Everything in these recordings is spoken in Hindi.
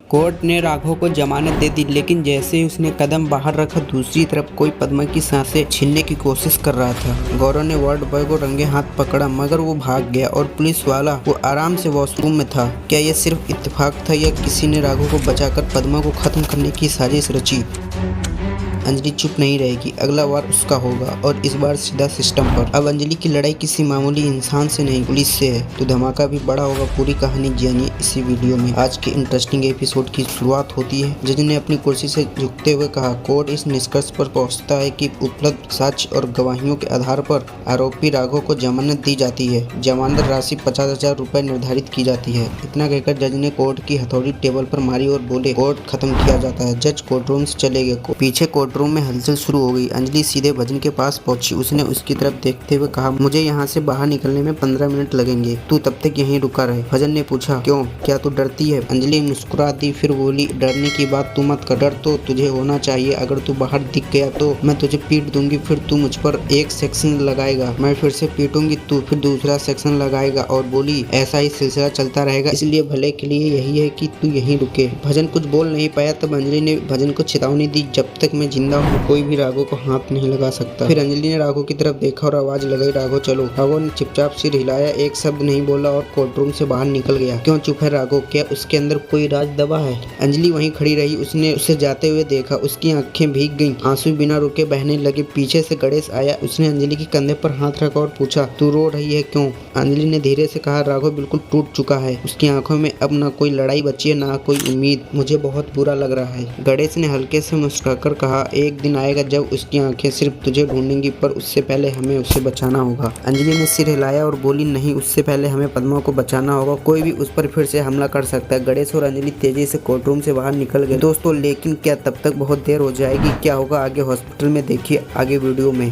कोर्ट ने राघव को जमानत दे दी, लेकिन जैसे ही उसने कदम बाहर रखा दूसरी तरफ कोई पद्मा की सांसें छीनने की कोशिश कर रहा था। गौरव ने वार्ड बॉय को रंगे हाथ पकड़ा, मगर वो भाग गया और पुलिस वाला वो आराम से वॉशरूम में था। क्या यह सिर्फ इत्तेफाक था या किसी ने राघव को बचाकर पद्मा को खत्म करने की साजिश रची? अंजलि चुप नहीं रहेगी, अगला वार उसका होगा और इस बार सीधा सिस्टम पर। अब अंजलि की लड़ाई किसी मामूली इंसान से नहीं, पुलिस से है, तो धमाका भी बड़ा होगा। पूरी कहानी जानिए इसी वीडियो में। आज के इंटरेस्टिंग एपिसोड की शुरुआत होती है। जज ने अपनी कुर्सी से झुकते हुए कहा, कोर्ट इस निष्कर्ष पर पहुंचता है कि उपलब्ध साक्ष्य और गवाहियों के आधार पर आरोपी राघव को जमानत दी जाती है। जमानत राशि 50,000 रुपए निर्धारित की जाती है। इतना कहकर जज ने कोर्ट की हथौड़ी टेबल पर मारी और बोले, कोर्ट खत्म किया जाता है। जज कोर्टरूम से चले गए। पीछे कोर्टरूम में हलचल शुरू हो गई। अंजलि सीधे भजन के पास पहुंची। उसने उसकी तरफ देखते हुए कहा, मुझे यहाँ से बाहर निकलने में 15 मिनट लगेंगे, तू तब तक यहीं रुका रहे। भजन ने पूछा, क्यों, क्या तू डरती है? अंजलि मुस्कुरा दी, फिर बोली, डरने की बात तू मत कर। डर तो तुझे होना चाहिए। अगर तू बाहर दिख गया तो मैं तुझे पीट दूंगी, फिर तू मुझ पर एक सेक्शन लगाएगा, मैं फिर से पीटूंगी, तू फिर दूसरा सेक्शन लगाएगा और बोली, ऐसा ही सिलसिला चलता रहेगा। इसलिए भले के लिए यही है कि तू यहीं रुके। भजन कुछ बोल नहीं पाया। तब अंजलि ने भजन को चेतावनी दी, जब तक मैं जिंदा हूँ कोई भी राघव को हाथ नहीं लगा सकता। फिर अंजलि ने राघव की तरफ देखा और आवाज लगाई, राघव चलो। राघव ने चुपचाप सिर हिलाया, एक शब्द नहीं बोला और कोर्टरूम से बाहर निकल गया। क्यों चुप है राघव? क्या उसके अंदर कोई राज दबा है? अंजलि वहीं खड़ी रही। उसने उसे जाते हुए देखा। उसकी आंखें भीग गईं, आंसू बिना रुके बहने लगे। पीछे से गणेश आया। उसने अंजलि के कंधे पर हाथ रखा और पूछा, तू रो रही है क्यों? अंजलि ने धीरे से कहा, राघव बिल्कुल टूट चुका है। उसकी आंखों में अब ना कोई लड़ाई बची है, ना कोई उम्मीद। मुझे बहुत बुरा लग रहा है। गणेश ने हल्के से मुस्कुराकर कहा, एक दिन आएगा जब उसकी आंखें सिर्फ तुझे ढूंढेंगी, पर उससे पहले हमें उसे बचाना होगा। अंजलि ने सिर हिलाया और बोली, नहीं, उससे पहले हमें पद्मा को बचाना होगा। कोई भी उस पर फिर से हमला कर सकता है। गणेश और अंजलि तेजी से कोर्टरूम से बाहर निकल गए। दोस्तों, लेकिन क्या तब तक बहुत देर हो जाएगी? क्या होगा आगे हॉस्पिटल में, देखिए आगे वीडियो में।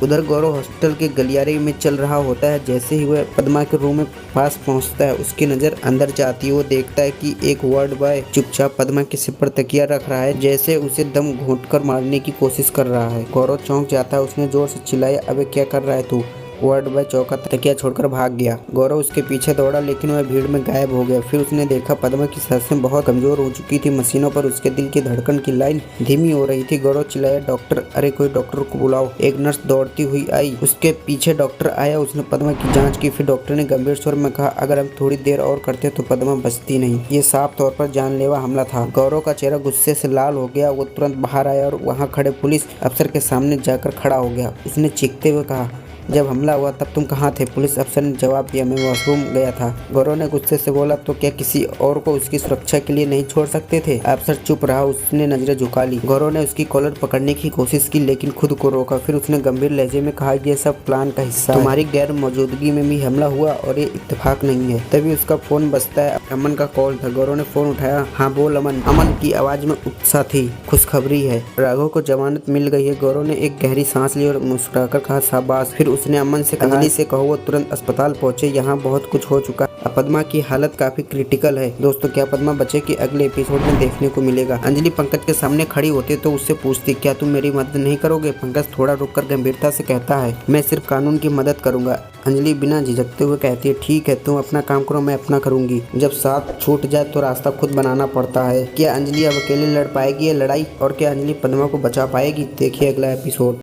उधर गौरव हॉस्पिटल के गलियारे में चल रहा होता है। जैसे ही वह पद्मा के रूम में पास पहुंचता है, उसकी नज़र अंदर जाती है। वो देखता है कि एक वार्ड बॉय चुपचाप पद्मा के सिर पर तकिया रख रहा है, जैसे उसे दम घोंटकर मारने की कोशिश कर रहा है। गौरव चौंक जाता है। उसने जोर से चिल्लाया, अबे क्या कर रहा है तू? वार्ड बॉय चौंका, तकिया छोड़कर भाग गया। गौरव उसके पीछे दौड़ा, लेकिन वह भीड़ में गायब हो गया। फिर उसने देखा पद्मा की सांसें बहुत कमजोर हो चुकी थी। मशीनों पर उसके दिल की धड़कन की लाइन धीमी हो रही थी। गौरव चिल्लाया, डॉक्टर, अरे कोई डॉक्टर को बुलाओ। एक नर्स दौड़ती हुई आई। उसके पीछे डॉक्टर आया। उसने पद्मा की जांच की। फिर डॉक्टर ने गंभीर स्वर में कहा, अगर हम थोड़ी देर और करते तो पद्मा बचती नहीं। ये साफ तौर पर जानलेवा हमला था। गौरव का चेहरा गुस्से से लाल हो गया। वो तुरंत बाहर आया और वहाँ खड़े पुलिस अफसर के सामने जाकर खड़ा हो गया। उसने चीखते हुए कहा, जब हमला हुआ तब तुम कहाँ थे? पुलिस अफसर ने जवाब दिया, मैं वॉशरूम गया था। गौरव ने गुस्से से बोला, तो क्या किसी और को उसकी सुरक्षा के लिए नहीं छोड़ सकते थे? अफसर चुप रहा। उसने नजरें झुका ली। गौरव ने उसकी कॉलर पकड़ने की कोशिश की, लेकिन खुद को रोका। फिर उसने गंभीर लहजे में कहा, यह सब प्लान का हिस्सा है। तुम्हारी गैर मौजूदगी में भी हमला हुआ और ये इत्तेफाक नहीं है। तभी उसका फोन बजता है। अमन का कॉल था। गौरव ने फोन उठाया। हाँ बोल अमन। अमन की आवाज में उत्साह थी। खुशखबरी है, राघव को जमानत मिल गई है। गौरव ने एक गहरी सांस ली और मुस्कुराकर कहा, शाबाश। फिर उसने अमन से कहा, अंजलि से कहो वो तुरंत अस्पताल पहुंचे, यहाँ बहुत कुछ हो चुका है। पद्मा की हालत काफी क्रिटिकल है। दोस्तों, क्या पद्मा बचे कि अगले एपिसोड में देखने को मिलेगा। अंजलि पंकज के सामने खड़ी होती तो उससे पूछती, क्या तुम मेरी मदद नहीं करोगे? पंकज थोड़ा रुककर गंभीरता से कहता है, मैं सिर्फ कानून की मदद करूंगा। अंजलि बिना झिझकते हुए कहती है, ठीक है, तुम अपना काम करो, मैं अपना करूंगी। जब साथ छूट जाए तो रास्ता खुद बनाना पड़ता है। क्या अंजलि अब अकेले लड़ पाएगी ये लड़ाई? और क्या अंजलि पद्मा को बचा पाएगी? देखिए अगला एपिसोड।